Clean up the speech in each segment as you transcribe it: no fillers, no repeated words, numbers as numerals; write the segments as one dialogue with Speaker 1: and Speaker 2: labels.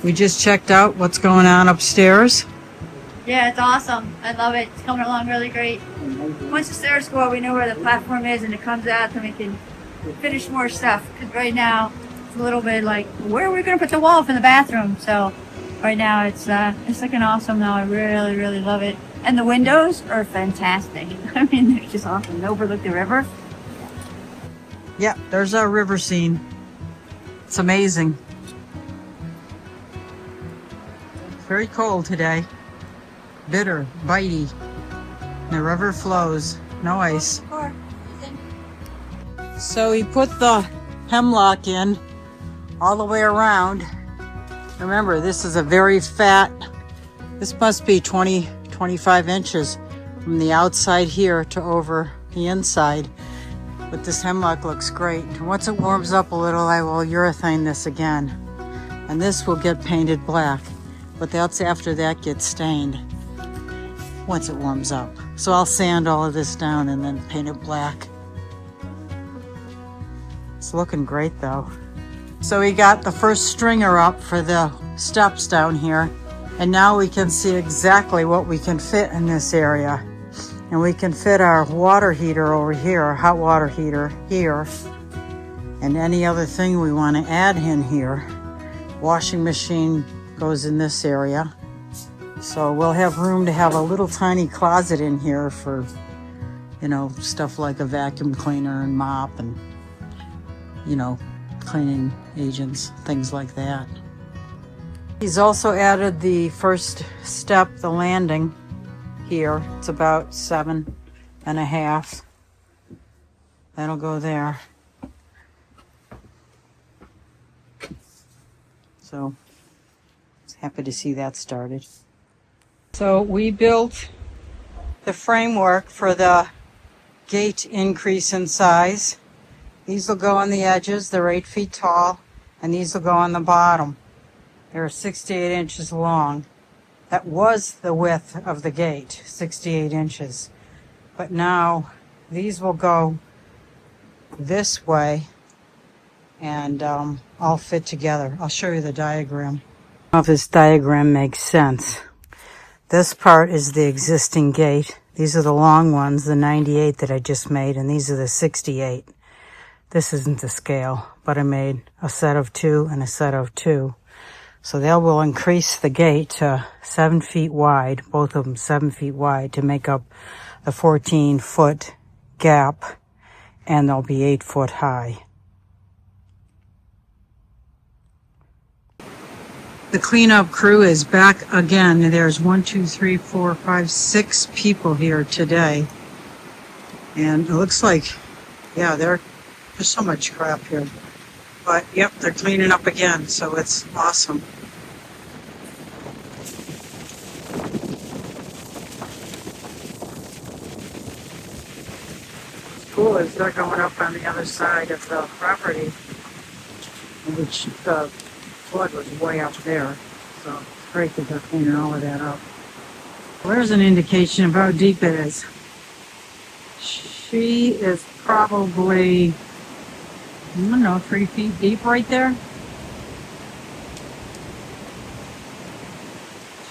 Speaker 1: We just checked out what's going on upstairs.
Speaker 2: Yeah, it's awesome. I love it. It's coming along really great. Once the stairs go up, we know where the platform is and it comes out, then we can finish more stuff. Because right now, it's a little bit like, where are we going to put the wall for the bathroom? So right now, it's looking awesome now. I really, really love it. And the windows are fantastic. I mean, they're just awesome. They overlook the river.
Speaker 1: Yeah, there's our river scene. It's amazing. Very cold today. Bitter, bitey. The river flows. No ice. So he put the hemlock in all the way around. Remember, this is a very fat, this must be 20, 25 inches from the outside here to over the inside. But this hemlock looks great. And once it warms up a little, I will urethane this again. And this will get painted black. But that's after that gets stained once it warms up. So I'll sand all of this down and then paint it black. It's looking great though. So we got the first stringer up for the steps down here. And now we can see exactly what we can fit in this area. And we can fit our water heater over here, our hot water heater here. And any other thing we want to add in here. Washing machine goes in this area. So we'll have room to have a little tiny closet in here for, you know, stuff like a vacuum cleaner and mop and, you know, cleaning agents, things like that. He's also added the first step, the landing here. It's about 7.5. That'll go there. So happy to see that started. So we built the framework for the gate increase in size. These will go on the edges. They're 8 feet tall, and these will go on the bottom. They're 68 inches long. That was the width of the gate, 68 inches. But now these will go this way and all fit together. I'll show you the diagram. I don't know if this diagram makes sense. This part is the existing gate. These are the long ones, the 98 that I just made, and these are the 68. This isn't the scale, but I made a set of 2 and a set of 2. So they will increase the gate to 7 feet wide, both of them 7 feet wide, to make up the 14-foot gap, and they'll be 8 foot high. The cleanup crew is back again. There's 1, 2, 3, 4, 5, 6 people here today. And it looks like, yeah, there's so much crap here. But yep, they're cleaning up again, so it's awesome. What's cool is they're going up on the other side of the property, which the flood was way up there. So it's great that they're cleaning all of that up. Well, there's an indication of how deep it is. She is probably, I don't know, 3 feet deep right there.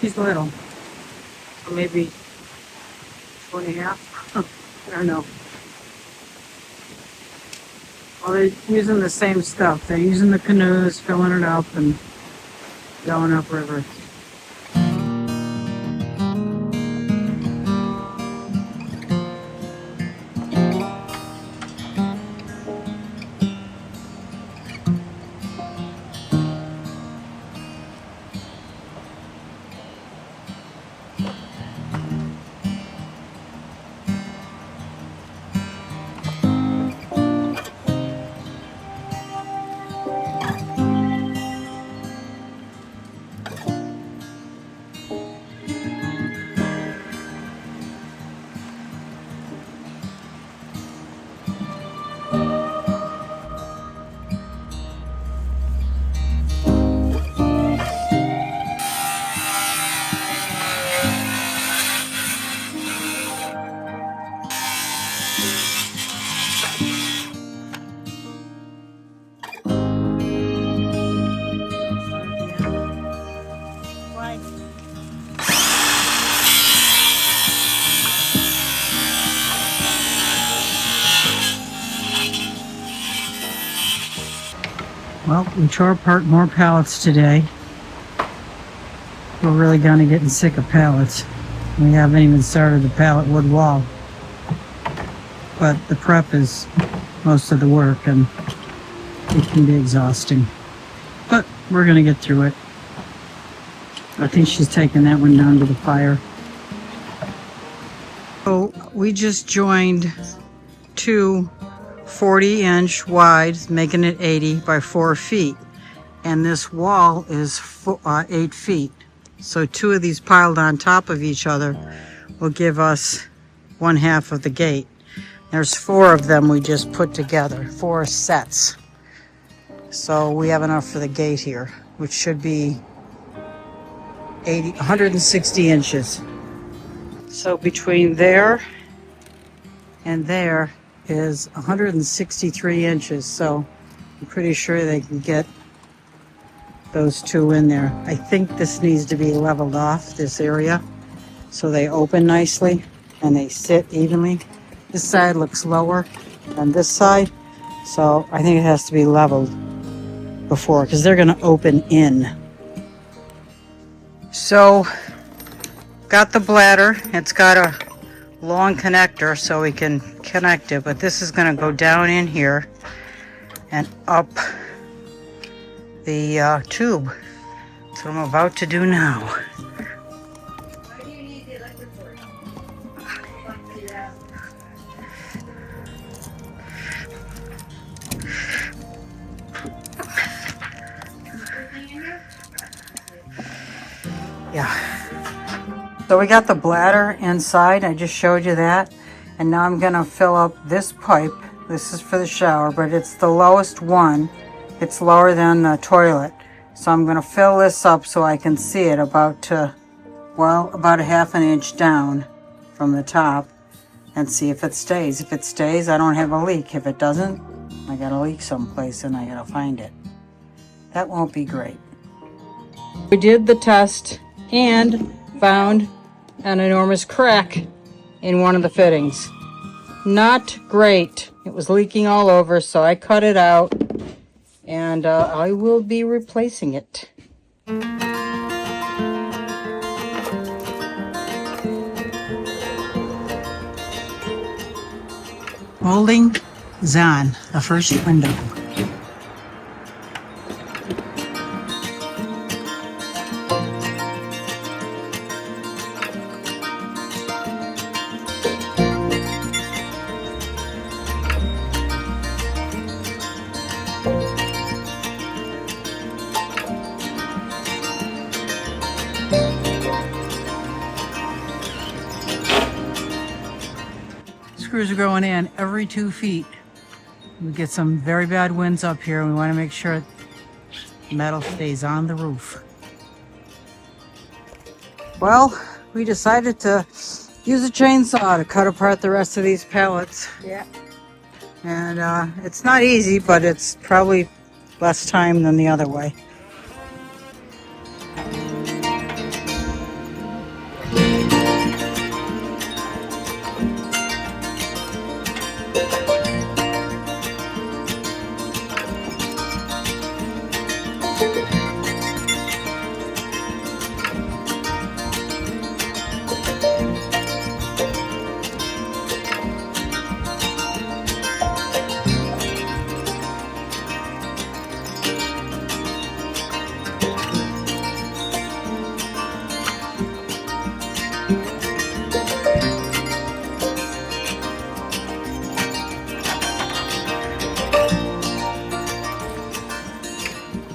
Speaker 1: She's little. So maybe 2.5. I don't know. Well, they're using the same stuff. They're using the canoes, filling it up, and going upriver. Well, we tore apart more pallets today. We're really gonna getting sick of pallets. We haven't even started the pallet wood wall. But the prep is most of the work and it can be exhausting. But we're gonna get through it. I think she's taking that one down to the fire. So we just joined two 40-inch wide, making it 80 by 4 feet. And this wall is 8 feet. So two of these piled on top of each other will give us 1/2 of the gate. There's 4 of them we just put together, 4 sets. So we have enough for the gate here, which should be 160 inches. So between there and there is 163 inches. So I'm pretty sure they can get those 2 in there. I think this needs to be leveled off, this area, so they open nicely and they sit evenly. This side looks lower than this side, so I think it has to be leveled before, because they're going to open in. So got the bladder. It's got a long connector so we can connect it, but this is going to go down in here and up the tube. That's what I'm about to do now.
Speaker 2: Why do you need the electric cord?
Speaker 1: Yeah. So we got the bladder inside. I just showed you that. And now I'm going to fill up this pipe. This is for the shower, but it's the lowest one. It's lower than the toilet. So I'm going to fill this up so I can see it about 1/2 inch down from the top and see if it stays. If it stays, I don't have a leak. If it doesn't, I got a leak someplace and I got to find it. That won't be great. We did the test and found an enormous crack in one of the fittings. Not great. It was leaking all over, so I cut it out and I will be replacing it. Molding is on the first window. Screws are going in every 2 feet. We get some very bad winds up here. We want to make sure metal stays on the roof. Well, we decided to use a chainsaw to cut apart the rest of these pallets.
Speaker 2: Yeah.
Speaker 1: And it's not easy, but it's probably less time than the other way.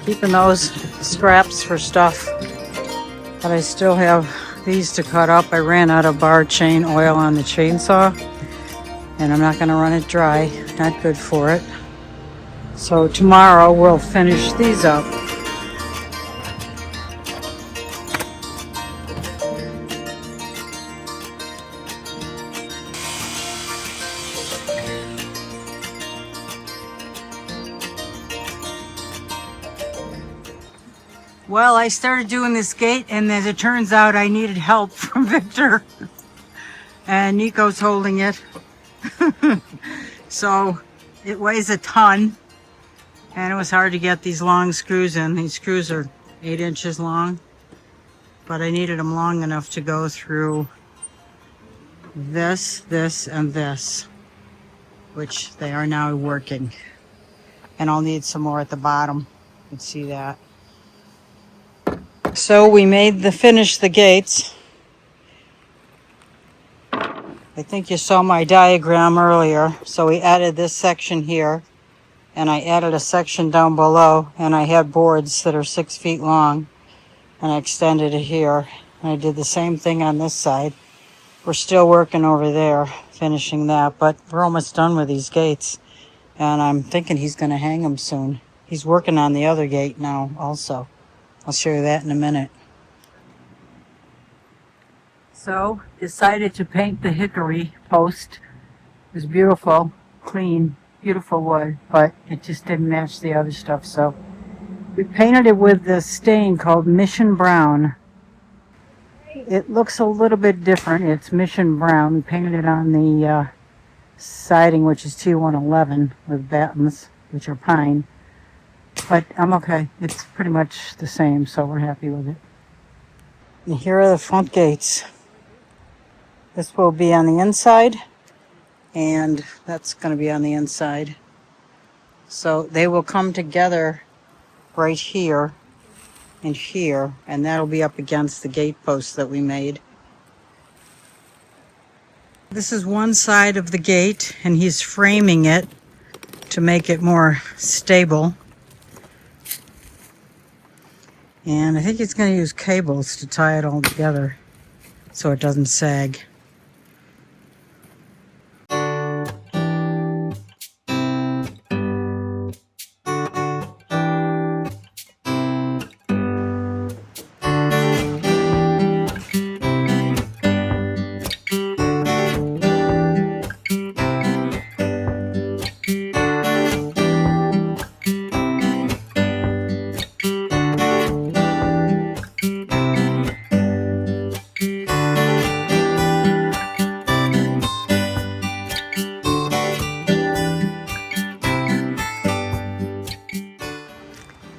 Speaker 1: Keeping those scraps for stuff, but I still have these to cut up. I ran out of bar chain oil on the chainsaw and I'm not going to run it dry. Not good for it. So tomorrow we'll finish these up. Well, I started doing this gate, and as it turns out, I needed help from Victor. And Nico's holding it. So it weighs a ton. And it was hard to get these long screws in. These screws are 8 inches long, but I needed them long enough to go through this, and this, which they are now working. And I'll need some more at the bottom. You can see that. So we finished the gates. I think you saw my diagram earlier. So we added this section here, and I added a section down below, and I had boards that are 6 feet long, and I extended it here. And I did the same thing on this side. We're still working over there, finishing that, but we're almost done with these gates. And I'm thinking he's going to hang them soon. He's working on the other gate now also. I'll show you that in a minute. So, decided to paint the hickory post. It was beautiful, clean, beautiful wood, but it just didn't match the other stuff. So, we painted it with this stain called Mission Brown. It looks a little bit different. It's Mission Brown. We painted it on the siding, which is T111 with battens, which are pine. But I'm okay. It's pretty much the same, so we're happy with it. And here are the front gates. This will be on the inside, and that's going to be on the inside. So they will come together right here and here, and that'll be up against the gate posts that we made. This is one side of the gate, and he's framing it to make it more stable. And I think he's going to use cables to tie it all together so it doesn't sag.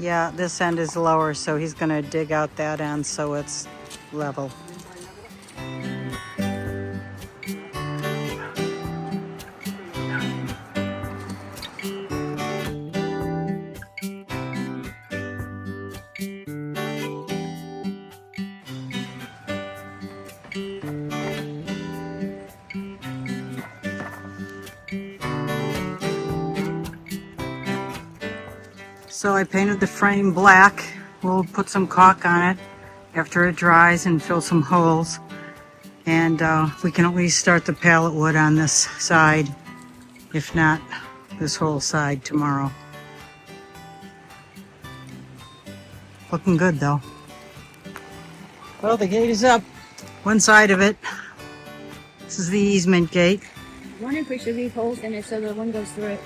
Speaker 1: Yeah, this end is lower, so he's going to dig out that end so it's level. So I painted the frame black. We'll put some caulk on it after it dries and fill some holes. And we can at least start the pallet wood on this side, if not this whole side tomorrow. Looking good though. Well, the gate is up. One side of it. This is the easement gate.
Speaker 2: I wonder if we should leave holes in it so the wind goes through it.